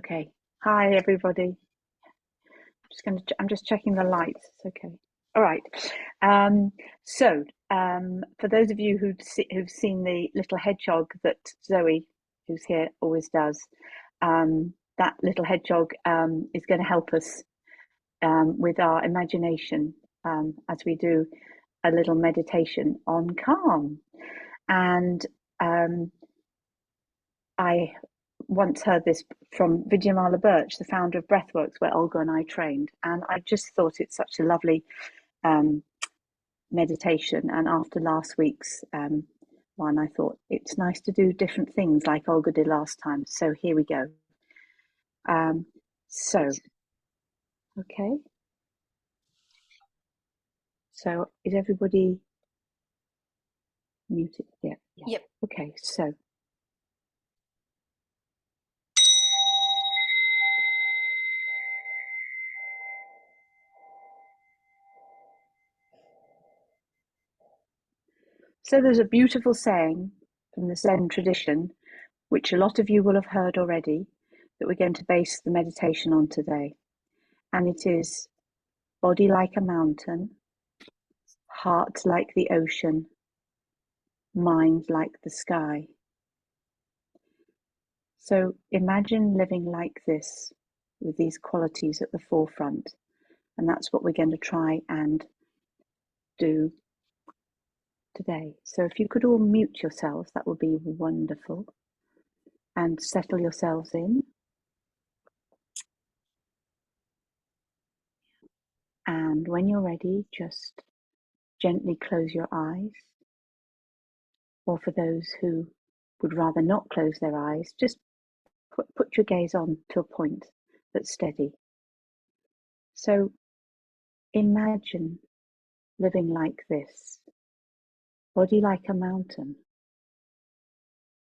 Okay. Hi, everybody. I'm just checking the lights. It's okay. All right. For those of you who've seen the little hedgehog that Zoe, who's here, always does, that little hedgehog is going to help us with our imagination as we do a little meditation on calm. And I once heard this from Vidyamala Birch, the founder of Breathworks, where Olga and I trained, and I just thought it's such a lovely meditation. And after last week's one, I thought it's nice to do different things like Olga did last time. So here we go. Okay. So is everybody muted? Yeah. Yep. Okay. So there's a beautiful saying from the Zen tradition, which a lot of you will have heard already, that we're going to base the meditation on today. And it is body like a mountain, heart like the ocean, mind like the sky. So imagine living like this with these qualities at the forefront. And that's what we're going to try and do today. So if you could all mute yourselves, that would be wonderful. And settle yourselves in. And when you're ready, just gently close your eyes. Or for those who would rather not close their eyes, just put your gaze on to a point that's steady. So imagine living like this, body like a mountain,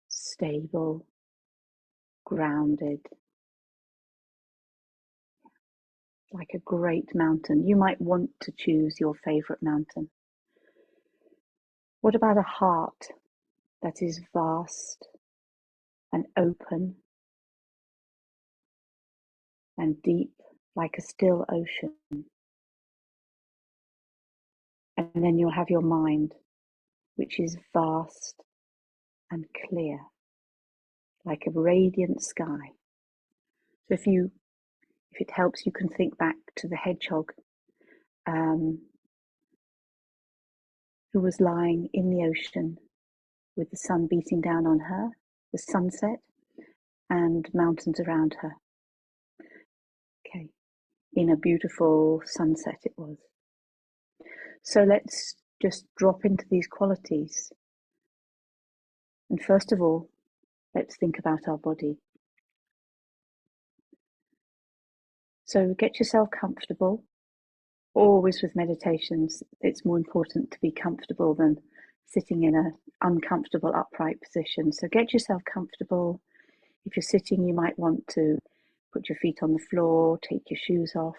stable, grounded, like a great mountain. You might want to choose your favorite mountain. What about a heart that is vast and open and deep, like a still ocean? And then you'll have your mind, which is vast and clear, like a radiant sky. So if it helps, you can think back to the hedgehog who was lying in the ocean with the sun beating down on her, the sunset, and mountains around her. Okay, in a beautiful sunset it was. So let's just drop into these qualities. And first of all, let's think about our body. So get yourself comfortable. Always with meditations, it's more important to be comfortable than sitting in an uncomfortable upright position. So get yourself comfortable. If you're sitting, you might want to put your feet on the floor, take your shoes off.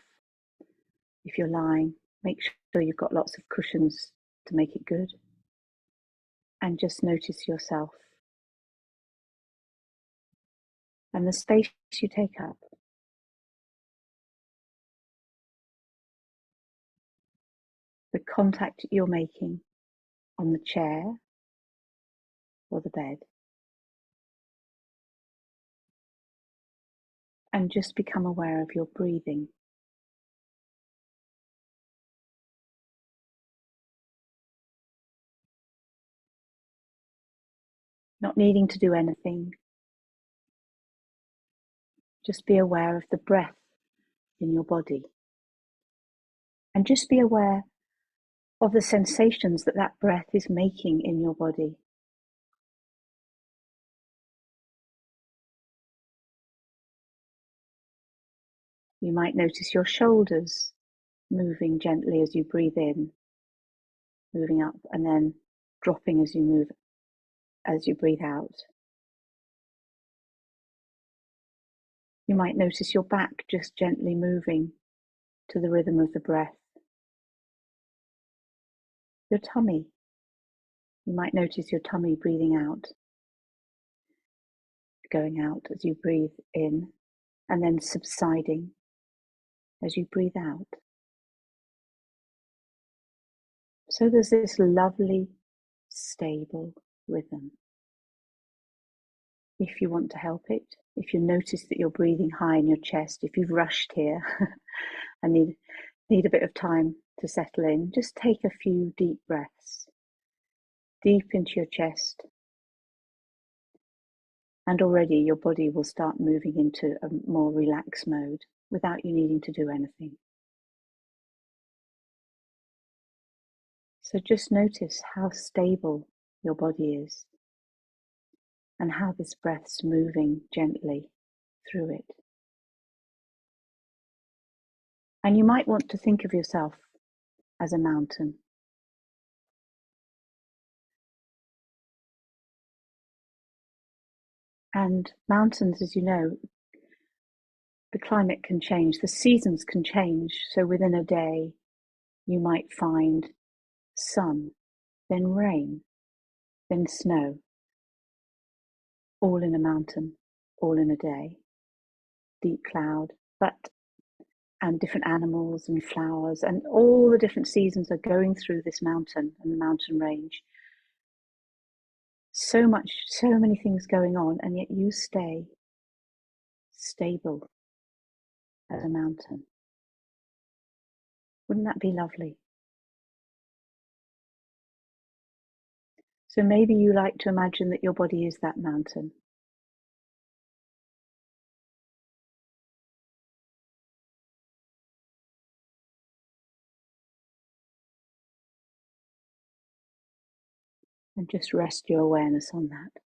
If you're lying, make sure you've got lots of cushions to make it good. And just notice yourself and the space you take up. The contact you're making on the chair or the bed. And just become aware of your breathing. Not needing to do anything. Just be aware of the breath in your body. And just be aware of the sensations that that breath is making in your body. You might notice your shoulders moving gently as you breathe in, moving up and then dropping as you breathe out. You might notice your back just gently moving to the rhythm of the breath. Your tummy. You might notice your tummy breathing out, going out as you breathe in. and then subsiding as you breathe out. So there's this lovely, stable rhythm. If you want to help it, if you notice that you're breathing high in your chest, if you've rushed here and need a bit of time to settle in, just take a few deep breaths, deep into your chest, and already your body will start moving into a more relaxed mode without you needing to do anything. So just notice how stable your body is and how this breath's moving gently through it. And you might want to think of yourself as a mountain. And mountains, as you know, the climate can change, the seasons can change. So within a day, you might find sun, then rain, then snow, all in a mountain, all in a day. Deep cloud, and different animals and flowers, and all the different seasons are going through this mountain and the mountain range. So many things going on, and yet you stay stable as a mountain. Wouldn't that be lovely? So maybe you like to imagine that your body is that mountain. And just rest your awareness on that.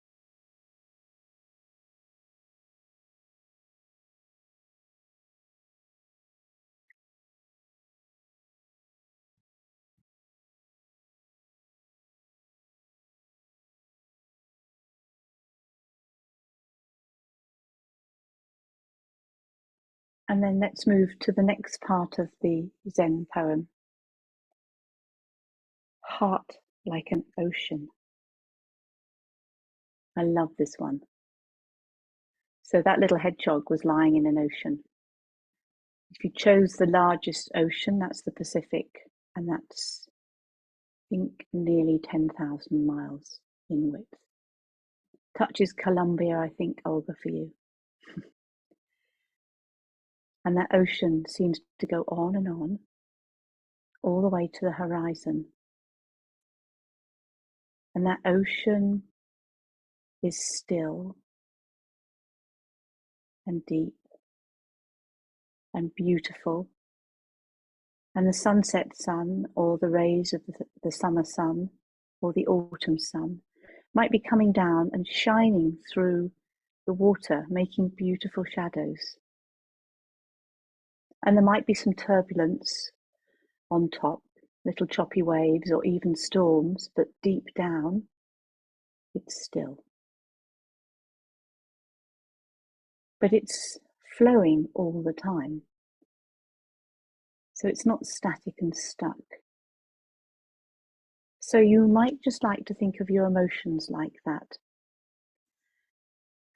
And then let's move to the next part of the Zen poem. Heart like an ocean. I love this one. So that little hedgehog was lying in an ocean. If you chose the largest ocean, that's the Pacific, and that's, I think, nearly 10,000 miles in width. Touches Colombia, I think, Olga, for you. And that ocean seems to go on, all the way to the horizon. And that ocean is still and deep and beautiful. And the sunset sun, or the rays of the summer sun, or the autumn sun, might be coming down and shining through the water, making beautiful shadows. And there might be some turbulence on top, little choppy waves or even storms, but deep down, it's still. But it's flowing all the time. So it's not static and stuck. So you might just like to think of your emotions like that.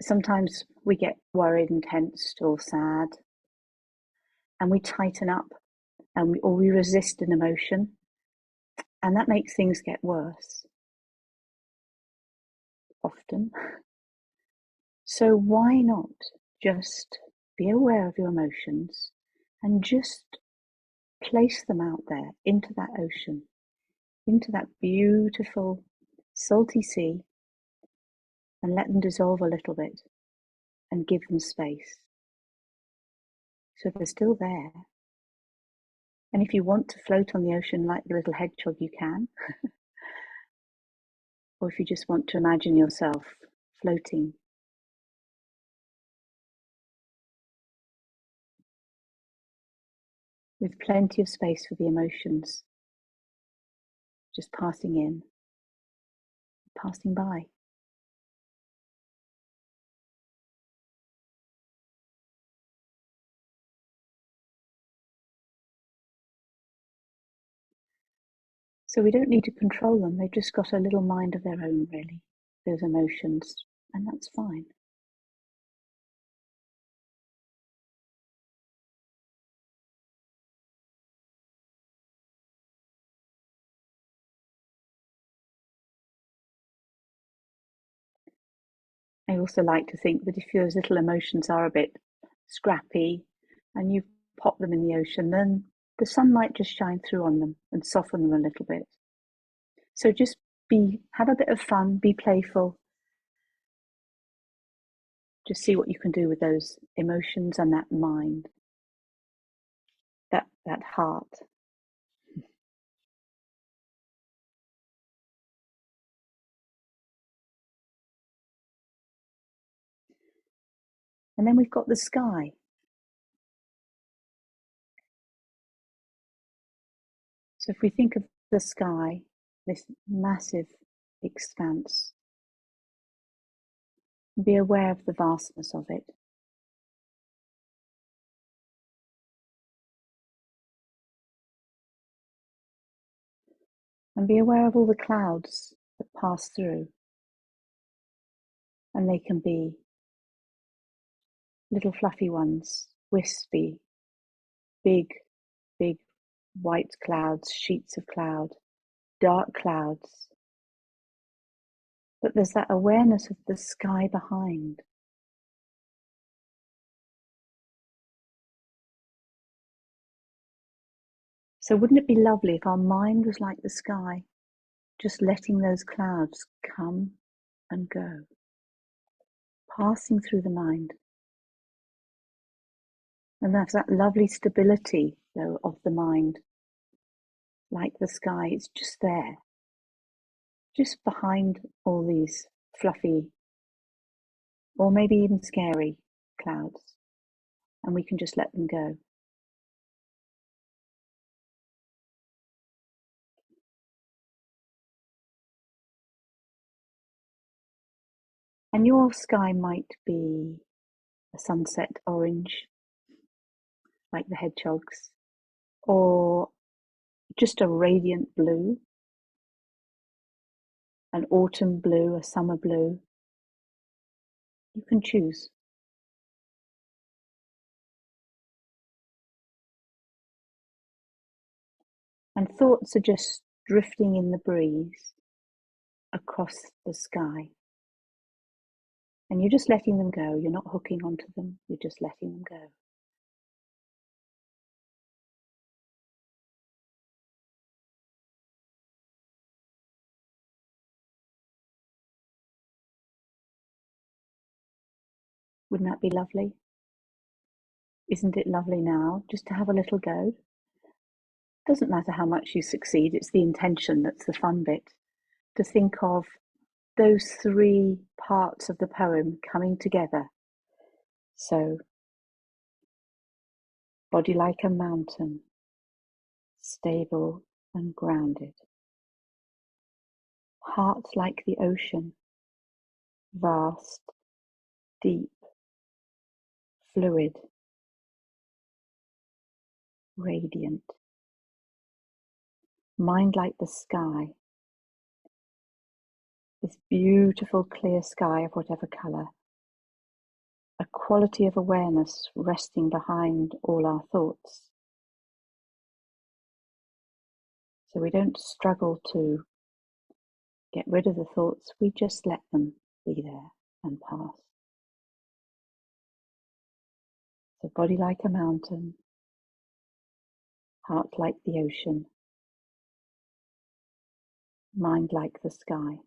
Sometimes we get worried and tensed or sad, and we tighten up, or we resist an emotion, and that makes things get worse often. So why not just be aware of your emotions and just place them out there into that ocean, into that beautiful salty sea, and let them dissolve a little bit and give them space. So they're still there. And if you want to float on the ocean like the little hedgehog, you can. Or if you just want to imagine yourself floating. With plenty of space for the emotions, just passing in, passing by. So we don't need to control them. They've just got a little mind of their own, really, those emotions, and that's fine. I also like to think that if your little emotions are a bit scrappy and you pop them in the ocean, then the sun might just shine through on them and soften them a little bit. So just have a bit of fun, be playful. Just see what you can do with those emotions and that mind, that heart. And then we've got the sky. So if we think of the sky, this massive expanse, be aware of the vastness of it. And be aware of all the clouds that pass through. And they can be little fluffy ones, wispy, big, big white clouds, sheets of cloud, dark clouds. But there's that awareness of the sky behind. So wouldn't it be lovely if our mind was like the sky, just letting those clouds come and go, passing through the mind? And that's that lovely stability, though, of the mind, like the sky. It's just there, just behind all these fluffy, or maybe even scary clouds, and we can just let them go. And your sky might be a sunset orange, like the hedgehogs, or just a radiant blue, an autumn blue, a summer blue. You can choose. And thoughts are just drifting in the breeze across the sky. And you're just letting them go. You're not hooking onto them. You're just letting them go. Wouldn't that be lovely? Isn't it lovely now just to have a little go? Doesn't matter how much you succeed. It's the intention that's the fun bit. To think of those three parts of the poem coming together. So, body like a mountain, stable and grounded. Heart like the ocean, vast, deep, fluid, radiant. Mind like the sky, this beautiful clear sky of whatever colour. A quality of awareness resting behind all our thoughts. So we don't struggle to get rid of the thoughts, we just let them be there and pass. So body like a mountain, heart like the ocean, mind like the sky.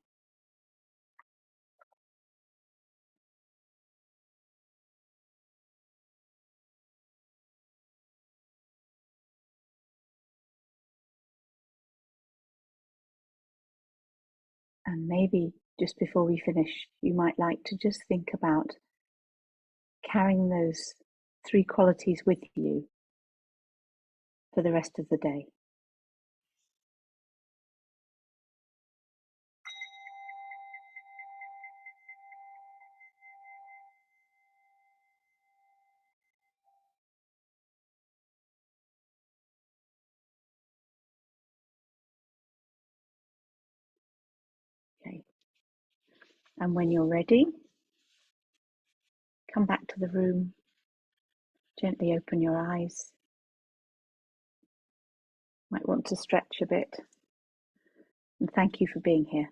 And maybe just before we finish, you might like to just think about carrying those three qualities with you for the rest of the day. Okay. And when you're ready, come back to the room, gently open your eyes. Might want to stretch a bit. And thank you for being here.